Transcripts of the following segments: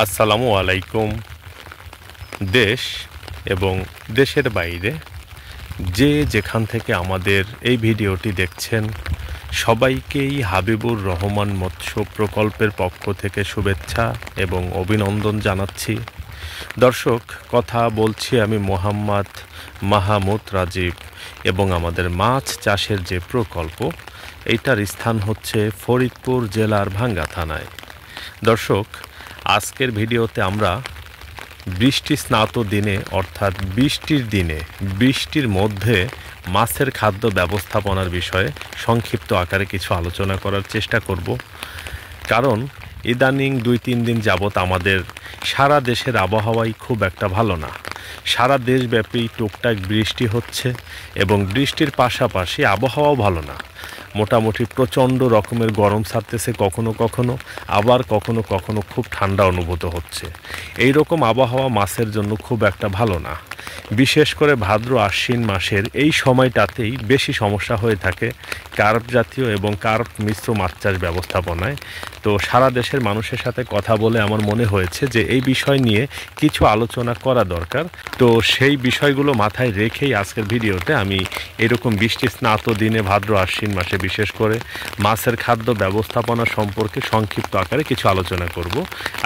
আসসালামু আলাইকুম। দেশ এবং দেশের বাইরে যে যেখান থেকে আমাদের এই ভিডিওটি দেখছেন সবাইকেই হাবিবুর রহমান মৎস্য প্রকল্পের পক্ষ থেকে শুভেচ্ছা এবং অভিনন্দন জানাচ্ছি। দর্শক, কথা বলছি আমি মোহাম্মদ মাহমুদ রাজীব এবং আমাদের মাছ চাষের যে প্রকল্প এইটার স্থান হচ্ছে ফরিদপুর জেলার ভাঙ্গা থানায়। দর্শক, আজকের ভিডিওতে আমরা বৃষ্টি স্নাত দিনে অর্থাৎ বৃষ্টির দিনে বৃষ্টির মধ্যে মাছের খাদ্য ব্যবস্থাপনার বিষয়ে সংক্ষিপ্ত আকারে কিছু আলোচনা করার চেষ্টা করব। কারণ ইদানিং 2-3 দিন যাবৎ আমাদের সারা দেশের আবহাওয়াই খুব একটা ভালো না। সারা দেশব্যাপী টুকটাক বৃষ্টি হচ্ছে এবং বৃষ্টির পাশাপাশি আবহাওয়াও ভালো না। মোটামুটি প্রচণ্ড রকমের গরম ছাড়তেছে কখনো কখনো, আবার কখনো কখনো খুব ঠান্ডা অনুভূত হচ্ছে। এই রকম আবহাওয়া মাছের জন্য খুব একটা ভালো না। বিশেষ করে ভাদ্র আশ্বিন মাসের এই সময়টাতেই বেশি সমস্যা হয়ে থাকে কার্প জাতীয় এবং কার্প মিশ্র মাছ চাষ ব্যবস্থাপনায়। তো সারা দেশের মানুষের সাথে কথা বলে আমার মনে হয়েছে যে এই বিষয় নিয়ে কিছু আলোচনা করা দরকার। তো সেই বিষয়গুলো মাথায় রেখেই আজকের ভিডিওতে আমি এরকম বৃষ্টি স্নাত দিনে ভাদ্র আশ্বিন মাসে বিশেষ করে মাছের খাদ্য ব্যবস্থাপনা সম্পর্কে সংক্ষিপ্ত আকারে কিছু আলোচনা করব।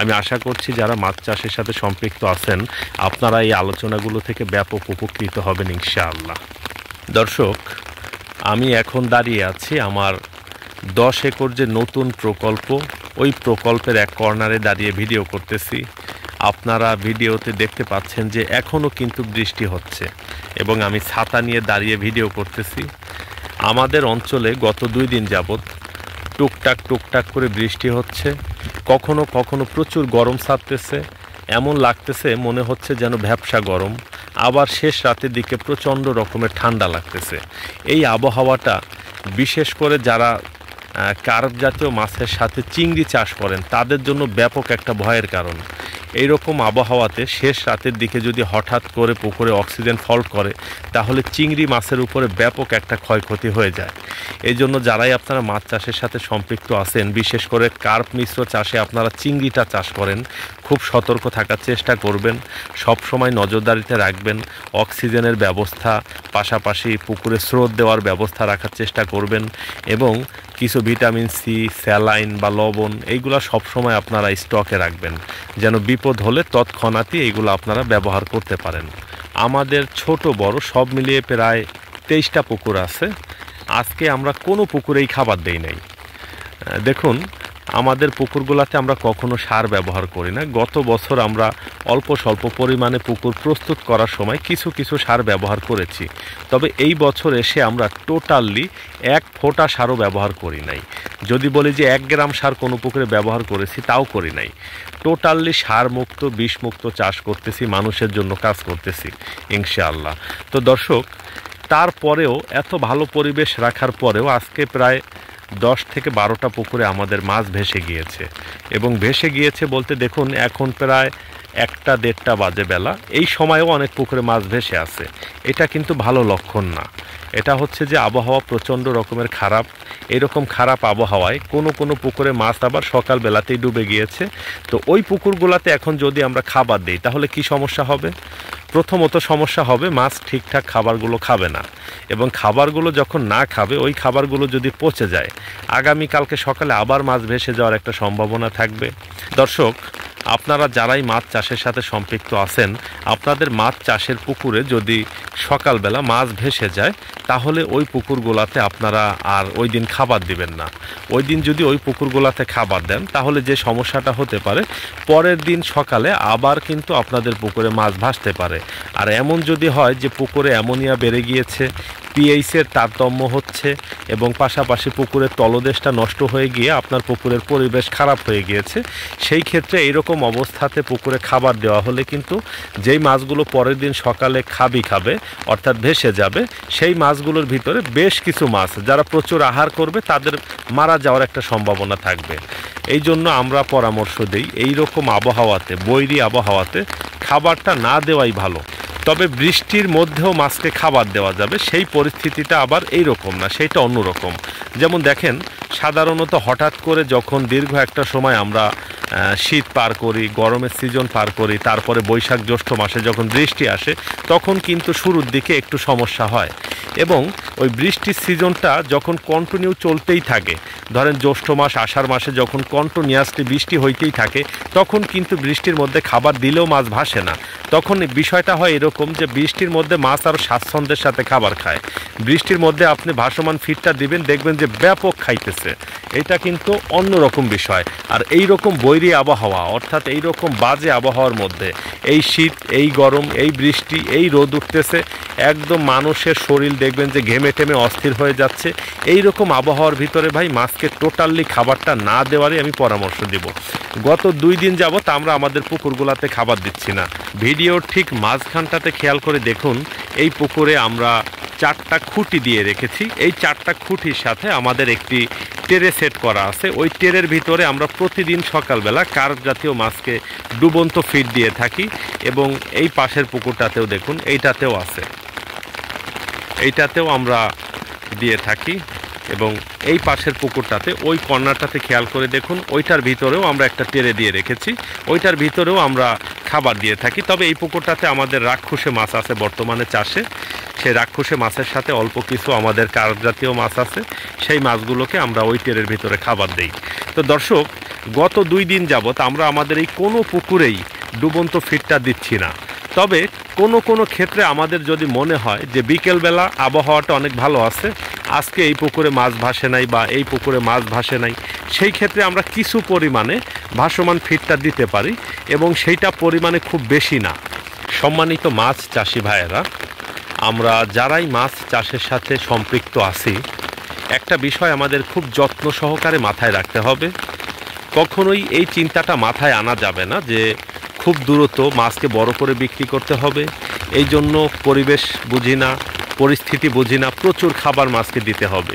আমি আশা করছি যারা মাছ চাষের সাথে সম্পৃক্ত আছেন আপনারা এই আলোচনাগুলো থেকে ব্যাপক উপকৃত হবেন ইনশাআল্লাহ। দর্শক, আমি এখন দাঁড়িয়ে আছি আমার 10 একর যে নতুন প্রকল্প, ওই প্রকল্পের এক কর্নারে দাঁড়িয়ে ভিডিও করতেছি। আপনারা ভিডিওতে দেখতে পাচ্ছেন যে এখনও কিন্তু বৃষ্টি হচ্ছে এবং আমি ছাতা নিয়ে দাঁড়িয়ে ভিডিও করতেছি। আমাদের অঞ্চলে গত 2 দিন যাবৎ টুকটাক করে বৃষ্টি হচ্ছে, কখনো কখনো প্রচুর গরম ছাড়তেছে, এমন লাগতেছে মনে হচ্ছে যেন ভ্যাপসা গরম, আবার শেষ রাতের দিকে প্রচণ্ড রকমের ঠান্ডা লাগতেছে। এই আবহাওয়াটা বিশেষ করে যারা কার্প জাতীয় মাছের সাথে চিংড়ি চাষ করেন তাদের জন্য ব্যাপক একটা ভয়ের কারণ। এই রকম আবহাওয়াতে শেষ রাতের দিকে যদি হঠাৎ করে পুকুরে অক্সিজেন ফল্ট করে তাহলে চিংড়ি মাছের উপরে ব্যাপক একটা ক্ষয়ক্ষতি হয়ে যায়। এই জন্য যারাই আপনারা মাছ চাষের সাথে সম্পৃক্ত আছেন, বিশেষ করে কার্প মিশ্র চাষে আপনারা চিংড়িটা চাষ করেন, খুব সতর্ক থাকার চেষ্টা করবেন, সব সময় নজরদারিতে রাখবেন, অক্সিজেনের ব্যবস্থা পাশাপাশি পুকুরে স্রোত দেওয়ার ব্যবস্থা রাখার চেষ্টা করবেন এবং কিছু ভিটামিন সি, স্যালাইন বা লবণ এইগুলো সবসময় আপনারা স্টকে রাখবেন যেন বিপদ হলে তৎক্ষণাৎই এইগুলো আপনারা ব্যবহার করতে পারেন। আমাদের ছোট বড় সব মিলিয়ে প্রায় 23টা পুকুর আছে। আজকে আমরা কোনো পুকুরেই খাবার দেই নাই। দেখুন, আমাদের পুকুরগুলোতে আমরা কখনো সার ব্যবহার করি না। গত বছর আমরা অল্প স্বল্প পরিমাণে পুকুর প্রস্তুত করার সময় কিছু সার ব্যবহার করেছি, তবে এই বছর এসে আমরা টোটালি 1 ফোঁটা সারও ব্যবহার করি নাই। যদি বলি যে 1 গ্রাম সার কোনো পুকুরে ব্যবহার করেছি তাও করি নাই। টোটালি সার মুক্ত বিষমুক্ত চাষ করতেছি, মানুষের জন্য কাজ করতেছি ইনশাআল্লাহ। তো দর্শক, তারপরেও এত ভালো পরিবেশ রাখার পরেও আজকে প্রায় 10 থেকে 12টা পুকুরে আমাদের মাছ ভেসে গিয়েছে এবং ভেসে গিয়েছে বলতে দেখুন এখন প্রায় 1টা-1:30টা বাজে বেলা। এই সময়েও অনেক পুকুরে মাছ ভেসে আছে। এটা কিন্তু ভালো লক্ষণ না। এটা হচ্ছে যে আবহাওয়া প্রচণ্ড রকমের খারাপ। এরকম খারাপ আবহাওয়ায় কোনো পুকুরে মাছ আবার সকালবেলাতেই ডুবে গিয়েছে। তো ওই পুকুরগুলোতে এখন যদি আমরা খাবার দিই তাহলে কি সমস্যা হবে? প্রথমত সমস্যা হবে মাছ ঠিকঠাক খাবারগুলো খাবে না এবং খাবারগুলো যখন না খাবে ওই খাবারগুলো যদি পচে যায় আগামীকালকে সকালে আবার মাছ ভেসে যাওয়ার একটা সম্ভাবনা থাকবে। দর্শক, আপনারা যারাই মাছ চাষের সাথে সম্পৃক্ত আছেন আপনাদের মাছ চাষের পুকুরে যদি সকালবেলা মাছ ভেসে যায় তাহলে ওই পুকুরগুলোতে আপনারা আর ওই দিন খাবার দিবেন না। ওই দিন যদি ওই পুকুরগুলোতে খাবার দেন তাহলে যে সমস্যাটা হতে পারে পরের দিন সকালে আবার কিন্তু আপনাদের পুকুরে মাছ ভাসতে পারে। আর এমন যদি হয় যে পুকুরে অ্যামোনিয়া বেড়ে গিয়েছে, পিএইচের তারতম্য হচ্ছে এবং পাশাপাশি পুকুরের তলদেশটা নষ্ট হয়ে গিয়ে আপনার পুকুরের পরিবেশ খারাপ হয়ে গিয়েছে, সেই ক্ষেত্রে এইরকম অবস্থাতে পুকুরে খাবার দেওয়া হলে কিন্তু যেই মাছগুলো পরের দিন সকালে খাবে অর্থাৎ ভেসে যাবে, সেই মাছগুলোর ভিতরে বেশ কিছু মাছ যারা প্রচুর আহার করবে তাদের মারা যাওয়ার একটা সম্ভাবনা থাকবে। এই জন্য আমরা পরামর্শ দিই এই রকম আবহাওয়াতে, বৈরী আবহাওয়াতে খাবারটা না দেওয়াই ভালো। তবে বৃষ্টির মধ্যেও মাছকে খাবার দেওয়া যাবে, সেই পরিস্থিতিটা আবার এই রকম না, সেইটা অন্যরকম। যেমন দেখেন, সাধারণত হঠাৎ করে যখন দীর্ঘ একটা সময় আমরা শীত পার করি, গরমের সিজন পার করি, তারপরে বৈশাখ জ্যৈষ্ঠ মাসে যখন বৃষ্টি আসে তখন কিন্তু শুরুর দিকে একটু সমস্যা হয়। এবং ওই বৃষ্টির সিজনটা যখন কন্টিনিউ চলতেই থাকে, ধরেন জ্যৈষ্ঠ মাস আষাঢ় মাসে যখন কন্টিনিউয়াসলি বৃষ্টি হইতেই থাকে, তখন কিন্তু বৃষ্টির মধ্যে খাবার দিলেও মাছ ভাসে না। তখন বিষয়টা হয় এরকম যে বৃষ্টির মধ্যে মাছ আরও স্বাচ্ছন্দ্যের সাথে খাবার খায়। বৃষ্টির মধ্যে আপনি ভাসমান ফিডটা দিবেন, দেখবেন যে ব্যাপক খাইতেছে। এটা কিন্তু অন্যরকম বিষয়। আর এই রকম বৈরী আবহাওয়া, অর্থাৎ এই রকম বাজে আবহাওয়ার মধ্যে এই শীত, এই গরম, এই বৃষ্টি, এই রোদ উঠতেছে, একদম মানুষের শরীর দেখবেন যে ঘেমে টেমে অস্থির হয়ে যাচ্ছে। এই রকম আবহাওয়ার ভিতরে ভাই মাছকে টোটালি খাবারটা না দেওয়ারই আমি পরামর্শ দিব। গত 2 দিন যাবত আমরা আমাদের পুকুরগুলোতে খাবার দিচ্ছি না। ভিডিওর ঠিক মাঝখানটাতে খেয়াল করে দেখুন, এই পুকুরে আমরা 4টা খুঁটি দিয়ে রেখেছি। এই 4টা খুঁটির সাথে আমাদের একটি টেরে সেট করা আছে। ওই টেরের ভিতরে আমরা প্রতিদিন সকালবেলা কার্প জাতীয় মাছকে ডুবন্ত ফিড দিয়ে থাকি। এবং এই পাশের পুকুরটাতেও দেখুন, এইটাতেও আছে, এইটাতেও আমরা দিয়ে থাকি। এবং এই পাশের পুকুরটাতে ওই কর্নারটাতে খেয়াল করে দেখুন, ওইটার ভিতরেও আমরা একটা টেরে দিয়ে রেখেছি, ওইটার ভিতরেও আমরা খাবার দিয়ে থাকি। তবে এই পুকুরটাতে আমাদের রাক্ষসে মাছ আছে বর্তমানে চাষে। সেই রাক্ষসে মাছের সাথে অল্প কিছু আমাদের কার্প জাতীয় মাছ আছে, সেই মাছগুলোকে আমরা ওই টেরের ভিতরে খাবার দেই। তো দর্শক, গত 2 দিন যাবত আমরা আমাদের এই কোনো পুকুরেই ডুবন্ত ফিডটা দিচ্ছি না। তবে কোনো ক্ষেত্রে আমাদের যদি মনে হয় যে বিকেলবেলা আবহাওয়াটা অনেক ভালো আছে, আজকে এই পুকুরে মাছ ভাসে নাই বা এই পুকুরে মাছ ভাসে নাই, সেই ক্ষেত্রে আমরা কিছু পরিমাণে ভাসমান ফিডটা দিতে পারি, এবং সেইটা পরিমাণে খুব বেশি না। সম্মানিত মাছ চাষি ভাইয়েরা, আমরা যারাই মাছ চাষের সাথে সম্পৃক্ত আছি, একটা বিষয় আমাদের খুব যত্ন সহকারে মাথায় রাখতে হবে। কখনোই এই চিন্তাটা মাথায় আনা যাবে না যে খুব দ্রুত মাছকে বড় করে বিক্রি করতে হবে, এই জন্য পরিবেশ বুঝি না, পরিস্থিতি বুঝি না, প্রচুর খাবার মাছকে দিতে হবে।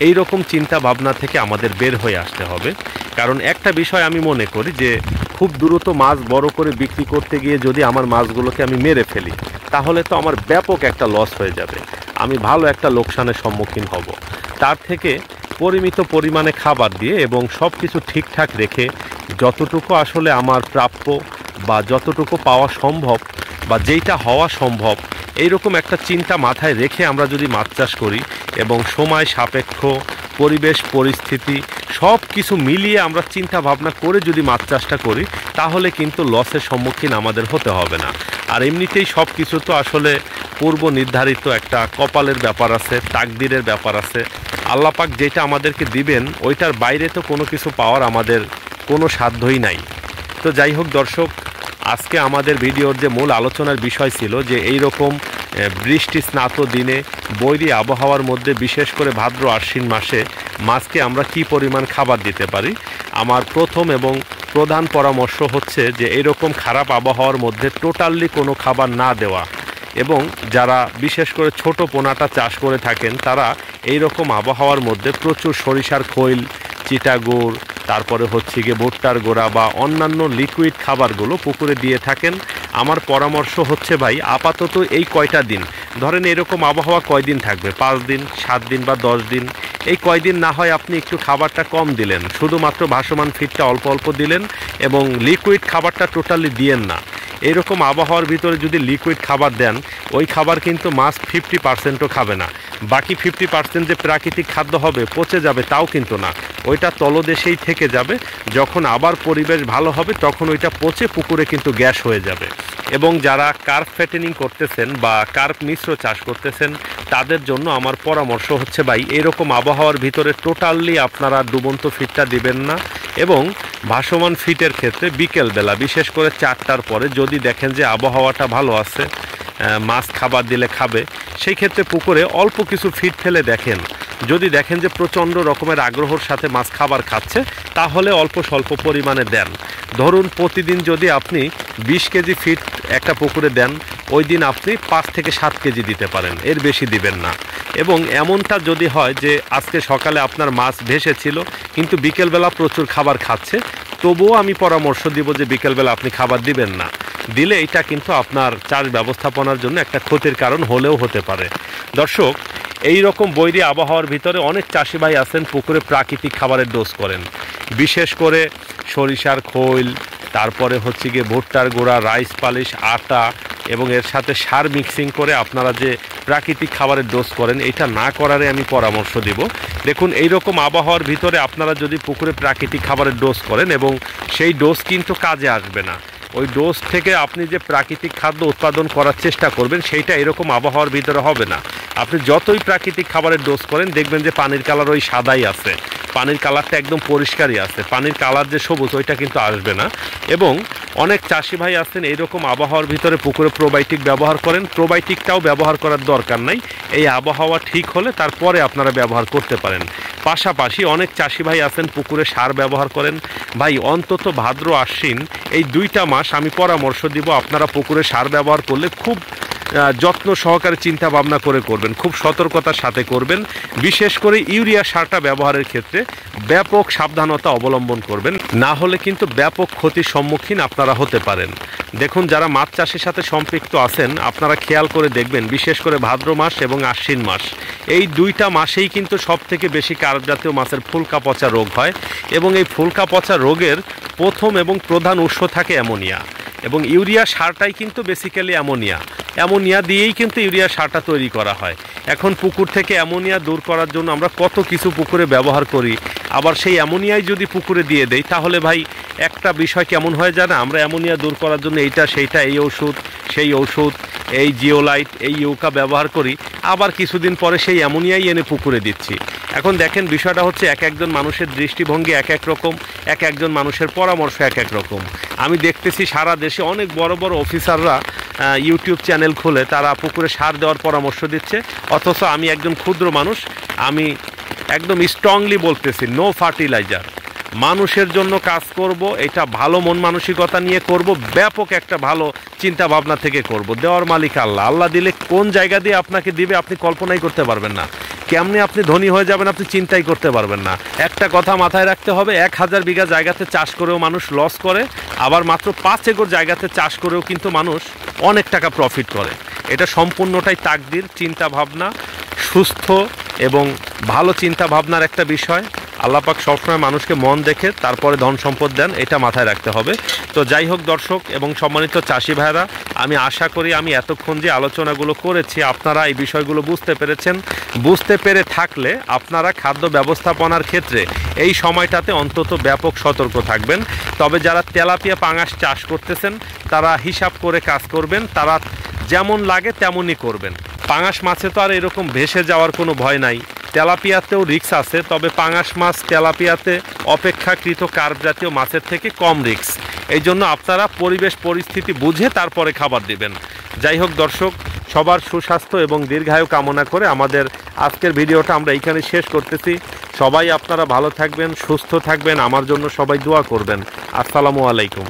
এই রকম চিন্তা ভাবনা থেকে আমাদের বের হয়ে আসতে হবে। কারণ একটা বিষয় আমি মনে করি যে খুব দ্রুত মাছ বড় করে বিক্রি করতে গিয়ে যদি আমার মাছগুলোকে আমি মেরে ফেলি, তাহলে তো আমার ব্যাপক একটা লস হয়ে যাবে, আমি ভালো একটা লোকসানের সম্মুখীন হব। তার থেকে পরিমিত পরিমাণে খাবার দিয়ে এবং সব কিছু ঠিকঠাক রেখে যতটুকু আসলে আমার প্রাপ্য বা যতটুকু পাওয়া সম্ভব বা যেইটা হওয়া সম্ভব, এইরকম একটা চিন্তা মাথায় রেখে আমরা যদি মাছ চাষ করি এবং সময় সাপেক্ষ পরিবেশ পরিস্থিতি সব কিছু মিলিয়ে আমরা চিন্তা ভাবনা করে যদি মাছ চাষটা করি, তাহলে কিন্তু লসের সম্মুখীন আমাদের হতে হবে না। আর এমনিতেই সব কিছু তো আসলে পূর্ব নির্ধারিত একটা কপালের ব্যাপার আছে, তাকদিরের ব্যাপার আছে। আল্লাহ পাক যেটা আমাদেরকে দিবেন, ওইটার বাইরে তো কোনো কিছু পাওয়ার আমাদের কোনো সাধ্যই নাই। তো যাই হোক দর্শক, আজকে আমাদের ভিডিওর যে মূল আলোচনার বিষয় ছিল যে এই রকম বৃষ্টি স্নাত দিনে বৈরী আবহাওয়ার মধ্যে, বিশেষ করে ভাদ্র আশ্বিন মাসে মাছকে আমরা কি পরিমাণ খাবার দিতে পারি। আমার প্রথম এবং প্রধান পরামর্শ হচ্ছে যে এরকম খারাপ আবহাওয়ার মধ্যে টোটালি কোনো খাবার না দেওয়া। এবং যারা বিশেষ করে ছোট পোনাটা চাষ করে থাকেন, তারা এই রকম আবহাওয়ার মধ্যে প্রচুর সরিষার খৈল, চিটাগুড়, তারপরে হচ্ছে গিয়ে ভুট্টার গোড়া বা অন্যান্য লিকুইড খাবারগুলো পুকুরে দিয়ে থাকেন। আমার পরামর্শ হচ্ছে ভাই, আপাতত এই কয়টা দিন, ধরেন এরকম আবহাওয়া কয়দিন থাকবে, 5 দিন, 7 দিন বা 10 দিন, এই কয়দিন না হয় আপনি একটু খাবারটা কম দিলেন, শুধুমাত্র ভাসমান ফিডটা অল্প অল্প দিলেন এবং লিকুইড খাবারটা টোটালি দিয়েন না। এরকম আবহাওয়ার ভিতরে যদি লিকুইড খাবার দেন, ওই খাবার কিন্তু মাছ 50%ও খাবে না। বাকি 50% যে প্রাকৃতিক খাদ্য হবে, পচে যাবে তাও কিন্তু না, ওইটা তলদেশেই থেকে যাবে। যখন আবার পরিবেশ ভালো হবে, তখন ওইটা পচে পুকুরে কিন্তু গ্যাস হয়ে যাবে। এবং যারা কার্প ফ্যাটেনিং করতেছেন বা কার্প মিশ্র চাষ করতেছেন, তাদের জন্য আমার পরামর্শ হচ্ছে ভাই, এরকম আবহাওয়ার ভিতরে টোটালি আপনারা ডুবন্ত ফিডটা দিবেন না। এবং ভাসমান ফিটের ক্ষেত্রে বিকেলবেলা, বিশেষ করে 4টার পরে যদি দেখেন যে আবহাওয়াটা ভালো আছে, মাছ খাবার দিলে খাবে, সেই ক্ষেত্রে পুকুরে অল্প কিছু ফিড ফেলে দেখেন। যদি দেখেন যে প্রচণ্ড রকমের আগ্রহর সাথে মাছ খাবার খাচ্ছে, তাহলে অল্প স্বল্প পরিমাণে দেন। ধরুন প্রতিদিন যদি আপনি 20 কেজি ফিড একটা পুকুরে দেন, ওই দিন আপনি 5 থেকে 7 কেজি দিতে পারেন, এর বেশি দিবেন না। এবং এমনটা যদি হয় যে আজকে সকালে আপনার মাছ ভেসেছিল কিন্তু বিকেলবেলা প্রচুর খাবার খাচ্ছে, তবুও আমি পরামর্শ দিব যে বিকেলবেলা আপনি খাবার দিবেন না। দিলে এটা কিন্তু আপনার চাষ ব্যবস্থাপনার জন্য একটা ক্ষতির কারণ হলেও হতে পারে। দর্শক, এই রকম বৈরী আবহাওয়ার ভিতরে অনেক চাষি ভাই আছেন পুকুরে প্রাকৃতিক খাবারের ডোজ করেন, বিশেষ করে সরিষার খৈল, তারপরে হচ্ছে গিয়ে ভুট্টার গুঁড়া, রাইস পালিশ, আটা এবং এর সাথে সার মিক্সিং করে আপনারা যে প্রাকৃতিক খাবারের ডোজ করেন, এটা না করারে আমি পরামর্শ দিব। দেখুন, এই রকম আবহাওয়ার ভিতরে আপনারা যদি পুকুরে প্রাকৃতিক খাবারের ডোজ করেন এবং সেই ডোজ কিন্তু কাজে আসবে না, ওই ডোজ থেকে আপনি যে প্রাকৃতিক খাদ্য উৎপাদন করার চেষ্টা করবেন সেইটা এরকম আবহাওয়ার ভিতরে হবে না। আপনি যতই প্রাকৃতিক খাবারের ডোজ করেন দেখবেন যে পানির কালার ওই সাদাই আছে, পানির কালারটা একদম পরিষ্কারই আছে, পানির কালার যে সবুজ ওইটা কিন্তু আসবে না। এবং অনেক চাষি ভাই আছেন এইরকম আবহাওয়ার ভিতরে পুকুরে প্রোবায়োটিক ব্যবহার করেন, প্রোবায়োটিকটাও ব্যবহার করার দরকার নাই, এই আবহাওয়া ঠিক হলে তারপরে আপনারা ব্যবহার করতে পারেন। পাশাপাশি অনেক চাষি ভাই আছেন পুকুরে সার ব্যবহার করেন। ভাই অন্তত ভাদ্র আশ্বিন এই 2টা মাস আমি পরামর্শ দিব আপনারা পুকুরে সার ব্যবহার করলে খুব যত্ন সহকারে চিন্তা ভাবনা করে করবেন, খুব সতর্কতার সাথে করবেন। বিশেষ করে ইউরিয়া সারটা ব্যবহারের ক্ষেত্রে ব্যাপক সাবধানতা অবলম্বন করবেন, না হলে কিন্তু ব্যাপক ক্ষতির সম্মুখীন আপনারা হতে পারেন। দেখুন, যারা মাছ চাষের সাথে সম্পৃক্ত আছেন আপনারা খেয়াল করে দেখবেন, বিশেষ করে ভাদ্র মাস এবং আশ্বিন মাস এই 2টা মাসেই কিন্তু সব থেকে বেশি কার্প জাতীয় মাছের ফুলকা পচা রোগ হয় এবং এই ফুলকা পচা রোগের প্রথম এবং প্রধান উৎস থাকে অ্যামোনিয়া, এবং ইউরিয়া সারটাই কিন্তু বেসিক্যালি অ্যামোনিয়া দিয়েই কিন্তু ইউরিয়া সারটা তৈরি করা হয়। এখন পুকুর থেকে অ্যামোনিয়া দূর করার জন্য আমরা কত কিছু পুকুরে ব্যবহার করি, আবার সেই অ্যামোনিয়াই যদি পুকুরে দিয়ে দেই তাহলে ভাই একটা বিষয় কেমন হয়ে যায় না, আমরা অ্যামোনিয়া দূর করার জন্য এইটা সেইটা, এই ওষুধ সেই ওষুধ, এই জিওলাইট, এই ইউকা ব্যবহার করি, আবার কিছুদিন পরে সেই অ্যামোনিয়াই এনে পুকুরে দিচ্ছি। এখন দেখেন, বিষয়টা হচ্ছে এক একজন মানুষের দৃষ্টিভঙ্গি এক এক রকম, এক একজন মানুষের পরামর্শ এক এক রকম। আমি দেখতেছি সারা দেশে অনেক বড় বড় অফিসাররা ইউটিউব চ্যানেল খুলে তারা পুকুরে সার দেওয়ার পরামর্শ দিচ্ছে, অথচ আমি একজন ক্ষুদ্র মানুষ, আমি একদম স্ট্রংলি বলতেছি নো ফার্টিলাইজার, মানুষের জন্য কাজ করব, এটা ভালো মন মানসিকতা নিয়ে করব, ব্যাপক একটা ভালো চিন্তা ভাবনা থেকে করব। দেওয়ার মালিক আল্লাহ, আল্লাহ দিলে কোন জায়গা দিয়ে আপনাকে দিবে আপনি কল্পনাই করতে পারবেন না, কেমনে আপনি ধনী হয়ে যাবেন আপনি চিন্তাই করতে পারবেন না। একটা কথা মাথায় রাখতে হবে, 1000 বিঘা জায়গাতে চাষ করেও মানুষ লস করে, আবার মাত্র 5 একর জায়গাতে চাষ করেও কিন্তু মানুষ অনেক টাকা প্রফিট করে। এটা সম্পূর্ণটাই তাকদির, চিন্তা ভাবনা, সুস্থ এবং ভালো চিন্তা ভাবনার একটা বিষয়। আল্লাহ পাক সবসময় মানুষকে মন দেখে তারপরে ধন সম্পদ দেন, এটা মাথায় রাখতে হবে। তো যাই হোক দর্শক এবং সম্মানিত চাষি ভাইরা, আমি আশা করি আমি এতক্ষণ যে আলোচনাগুলো করেছি আপনারা এই বিষয়গুলো বুঝতে পেরেছেন। বুঝতে পেরে থাকলে আপনারা খাদ্য ব্যবস্থাপনার ক্ষেত্রে এই সময়টাতে অন্তত ব্যাপক সতর্ক থাকবেন। তবে যারা তেলাপিয়া পাঙাশ চাষ করতেছেন তারা হিসাব করে কাজ করবেন, তারা যেমন লাগে তেমনই করবেন। পাঙাশ মাছে তো আর এরকম ভেসে যাওয়ার কোনো ভয় নাই, তেলাপিয়াতেও রিস্ক আছে, তবে পাঙাশ মাছ তেলাপিয়াতে অপেক্ষাকৃত কার্প জাতীয় মাছের থেকে কম রিস্ক, এই জন্য আপনারা পরিবেশ পরিস্থিতি বুঝে তারপরে খাবার দিবেন। যাই হোক দর্শক, সবার সুস্বাস্থ্য এবং দীর্ঘায়ু কামনা করে আমাদের আজকের ভিডিওটা আমরা এইখানে শেষ করতেছি। সবাই আপনারা ভালো থাকবেন, সুস্থ থাকবেন, আমার জন্য সবাই দোয়া করবেন। আসসালামু আলাইকুম।